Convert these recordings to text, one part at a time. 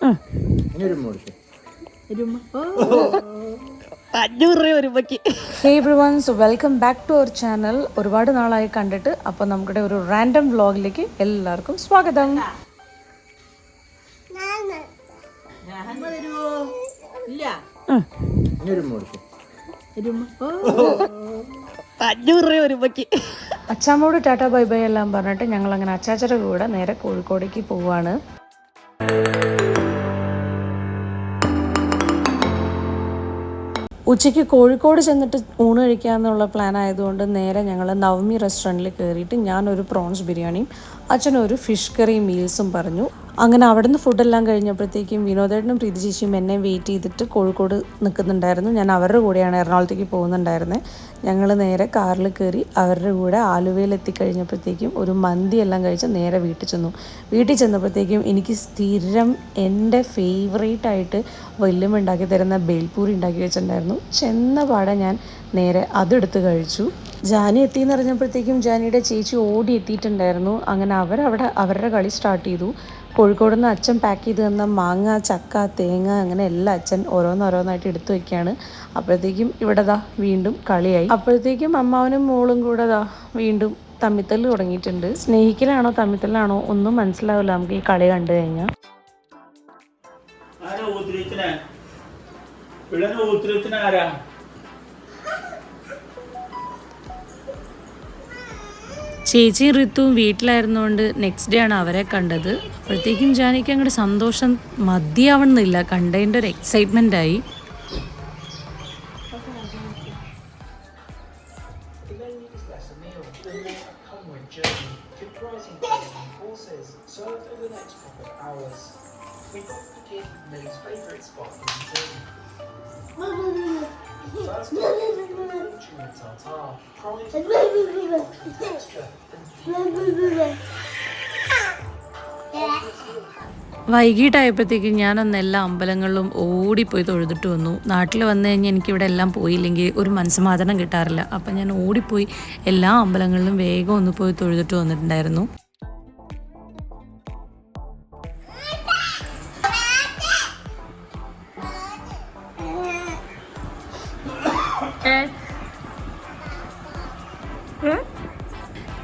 Hey everyone, so welcome back to our channel. ഒരുപാട് നാളായി കണ്ടിട്ട്. അപ്പോൾ നമ്മുടെ ഒരു റാൻഡം വ്ലോഗിലേക്ക് എല്ലാവർക്കും സ്വാഗതം. അച്ചാമ്മോട് ടാറ്റ ബൈ ബൈ എല്ലാം പറഞ്ഞിട്ട് ഞങ്ങൾ അങ്ങനെ അച്ചാച്ചയുടെ കൂടെ നേരെ കോഴിക്കോടേക്ക് പോവാണ്. ഉച്ചയ്ക്ക് കോഴിക്കോട് ചെന്നിട്ട് ഊണ് കഴിക്കാമെന്നുള്ള പ്ലാൻ ആയതുകൊണ്ട് നേരെ ഞങ്ങൾ നവമി റെസ്റ്റോറൻറ്റിൽ കയറിയിട്ട് ഞാനൊരു പ്രോൺസ് ബിരിയാണിയും അച്ഛനൊരു ഫിഷ് കറി മീൽസും പറഞ്ഞു. അങ്ങനെ അവിടുന്ന് ഫുഡെല്ലാം കഴിഞ്ഞപ്പോഴത്തേക്കും വിനോദേട്ടനും പ്രീതി ചേച്ചിയും എന്നെ വെയിറ്റ് ചെയ്തിട്ട് കോഴിക്കോട് നിൽക്കുന്നുണ്ടായിരുന്നു. ഞാൻ അവരുടെ കൂടെയാണ് എറണാകുളത്തേക്ക് പോകുന്നുണ്ടായിരുന്നത്. ഞങ്ങൾ നേരെ കാറിൽ കയറി അവരുടെ കൂടെ ആലുവയിൽ എത്തിക്കഴിഞ്ഞപ്പോഴത്തേക്കും ഒരു മന്തി എല്ലാം കഴിച്ച് നേരെ വീട്ടിൽ ചെന്നപ്പോഴത്തേക്കും എനിക്ക് സ്ഥിരം എൻ്റെ ഫേവറേറ്റായിട്ട് വല്യമ്മ ഉണ്ടാക്കി തരുന്ന ബേൽപൂരി ഉണ്ടാക്കി വെച്ചിട്ടുണ്ടായിരുന്നു. ചെന്ന പാടെ ഞാൻ നേരെ അതെടുത്ത് കഴിച്ചു. ജാനി എത്തിയെന്ന് അറിഞ്ഞപ്പോഴത്തേക്കും ജാനിയുടെ ചേച്ചി ഓടി എത്തിയിട്ടുണ്ടായിരുന്നു. അങ്ങനെ അവരുടെ കളി സ്റ്റാർട്ട് ചെയ്തു. കോഴിക്കോട് നിന്ന് അച്ഛൻ പാക്ക് ചെയ്ത് തന്ന മാങ്ങ, ചക്ക, തേങ്ങ അങ്ങനെ എല്ലാം അച്ഛൻ ഓരോന്നോരോന്നായിട്ട് എടുത്തു വയ്ക്കുകയാണ്. അപ്പോഴത്തേക്കും ഇവിടെ വീണ്ടും കളിയായി. അപ്പോഴത്തേക്കും അമ്മാവനും മോളും കൂടെ വീണ്ടും തമ്മിത്തല്ല് തുടങ്ങിയിട്ടുണ്ട്. സ്നേഹിക്കലാണോ തമ്മിത്തല്ലാണോ ഒന്നും മനസ്സിലാവില്ല നമുക്ക് ഈ കളി കണ്ടു കഴിഞ്ഞാൽ. ചേച്ചിയും ഋത്തുവും വീട്ടിലായിരുന്നുകൊണ്ട് നെക്സ്റ്റ് ഡേ ആണ് അവരെ കണ്ടത്. അപ്പോഴത്തേക്കും ജാനിക്ക് അങ്ങോട്ട് സന്തോഷം മതിയാവണമെന്നില്ല, കണ്ടതിൻ്റെ ഒരു എക്സൈറ്റ്മെൻ്റ് ആയി. വൈകിട്ടായപ്പോഴത്തേക്കും ഞാനൊന്ന് എല്ലാ അമ്പലങ്ങളിലും ഓടിപ്പോയി തൊഴുതിട്ട് വന്നു. നാട്ടിൽ വന്നു കഴിഞ്ഞാൽ എനിക്കിവിടെ എല്ലാം പോയില്ലെങ്കിൽ ഒരു മനസ്സമാധാനം കിട്ടാറില്ല. അപ്പം ഞാൻ ഓടിപ്പോയി എല്ലാ അമ്പലങ്ങളിലും വേഗം ഒന്ന് പോയി തൊഴുതിട്ട് വന്നിട്ടുണ്ടായിരുന്നു.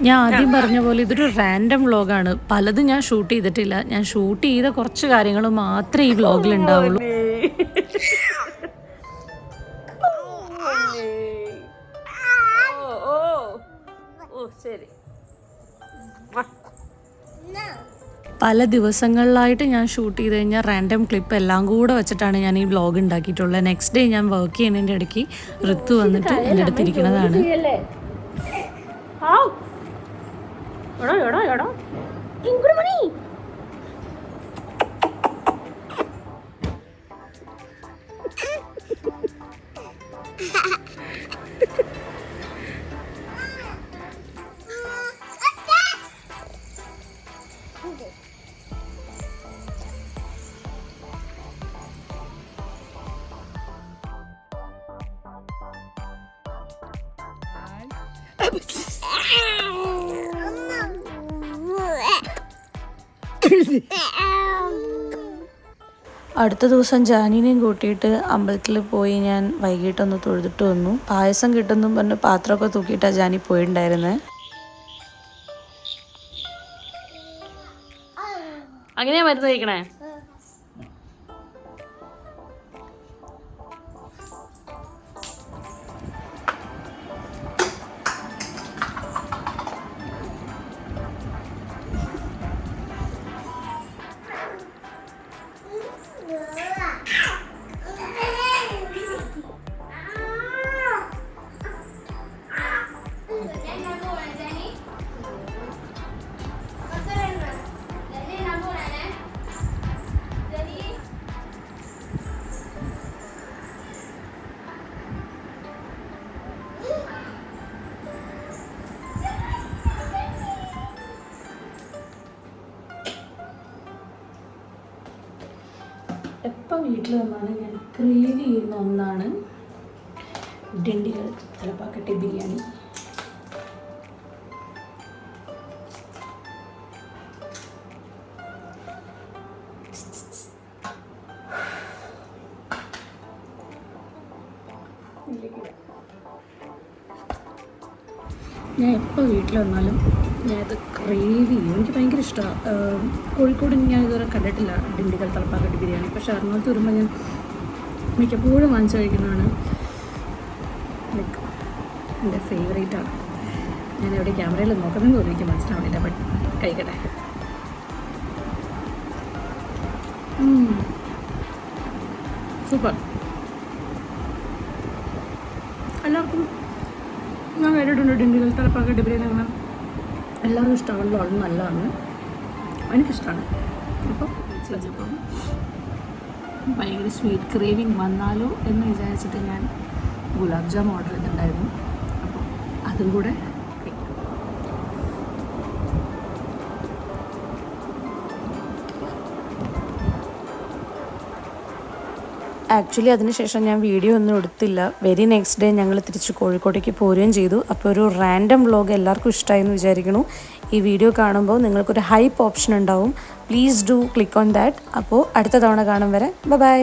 ഞാൻ ആദ്യം പറഞ്ഞ പോലെ ഇതൊരു റാൻഡം വ്ളോഗാണ്. പലതും ഞാൻ ഷൂട്ട് ചെയ്തിട്ടില്ല. ഞാൻ ഷൂട്ട് ചെയ്ത കുറച്ച് കാര്യങ്ങൾ മാത്രമേ ഈ വ്ളോഗിൽ ഉണ്ടാവുള്ളൂ. പല ദിവസങ്ങളിലായിട്ട് ഞാൻ ഷൂട്ട് ചെയ്ത് കഴിഞ്ഞാൽ റാൻഡം ക്ലിപ്പ് എല്ലാം കൂടെ വെച്ചിട്ടാണ് ഞാൻ ഈ വ്ളോഗ് ഉണ്ടാക്കിയിട്ടുള്ളത്. നെക്സ്റ്റ് ഡേ ഞാൻ വർക്ക് ചെയ്യുന്നതിൻ്റെ ഇടയ്ക്ക് ഋതു വന്നിട്ട് എൻ്റെ അടുത്തിരിക്കുന്നതാണ്. അടുത്ത ദിവസം ജാനിനെയും കൂട്ടിയിട്ട് അമ്പലത്തിൽ പോയി ഞാൻ വൈകിട്ടൊന്ന് തൊഴുതിട്ട് വന്നു. പായസം കിട്ടുന്നു പറഞ്ഞ് പാത്രമൊക്കെ തൂക്കിയിട്ടാണ് ജാനി പോയിട്ടുണ്ടായിരുന്നത്. അങ്ങനെയാ മരുന്ന് കഴിക്കണേ? എപ്പോൾ വീട്ടിൽ വന്നാലും ഞാൻ ക്രേവ് ചെയ്യുന്ന ഒന്നാണ് ഡിണ്ടിഗൽ തലപ്പാക്കട്ടി ബിരിയാണി. ഞാൻ എപ്പോൾ വീട്ടിൽ വന്നാലും ഞാനത് ക്രേവ് ചെയ്യും. എനിക്ക് ഭയങ്കര ഇഷ്ടമാണ്. കോഴിക്കോട് ഞാൻ ഇതുവരെ കണ്ടിട്ടില്ല ഡിണ്ടിഗൽ തലപ്പാക്കട്ടി ബിരിയാണി. പക്ഷേ എറണാകുളത്ത് വരുമ്പോൾ ഞാൻ മിക്കപ്പോഴും വാങ്ങിച്ചു കഴിക്കുന്നതാണ്. ലൈക്ക് എൻ്റെ ഫേവറേറ്റാണ്. ഞാൻ എവിടെ ക്യാമറയിൽ നോക്കുന്നതെന്ന് തോന്നി എനിക്ക് മനസ്സിലാവണില്ല. ബട്ട് കഴിക്കട്ടെ. സൂപ്പർ. എല്ലാവർക്കും ഞാൻ കേട്ടിട്ടുണ്ട് ഡിണ്ടിഗൽ തലപ്പാക്കട്ടി ബിരിയാണി അങ്ങനെ എല്ലാവർക്കും ഇഷ്ടമാണല്ലോ. അത് നല്ലതാണ്, എനിക്കിഷ്ടമാണ്. അപ്പോൾ വെച്ചപ്പം ഭയങ്കര സ്വീറ്റ് ക്രേവിങ് വന്നാലോ എന്ന് വിചാരിച്ചിട്ട് ഞാൻ ഗുലാബ് ജാം ഓർഡർ ചെയ്തിട്ടുണ്ടായിരുന്നു. അപ്പോൾ അതും കൂടെ ആക്ച്വലി അതിനുശേഷം ഞാൻ വീഡിയോ ഒന്നും എടുത്തില്ല. വെരി നെക്സ്റ്റ് ഡേ ഞങ്ങൾ തിരിച്ച് കോഴിക്കോട്ടേക്ക് പോരുകയും ചെയ്തു. അപ്പോൾ ഒരു റാൻഡം വ്ലോഗ് എല്ലാവർക്കും ഇഷ്ടമായി എന്ന് വിചാരിക്കുന്നു. ഈ വീഡിയോ കാണുമ്പോൾ നിങ്ങൾക്കൊരു ഹൈപ്പ് ഓപ്ഷൻ ഉണ്ടാവും. Please do click on that. അപ്പോൾ അടുത്ത തവണ കാണും വരെ ബൈ.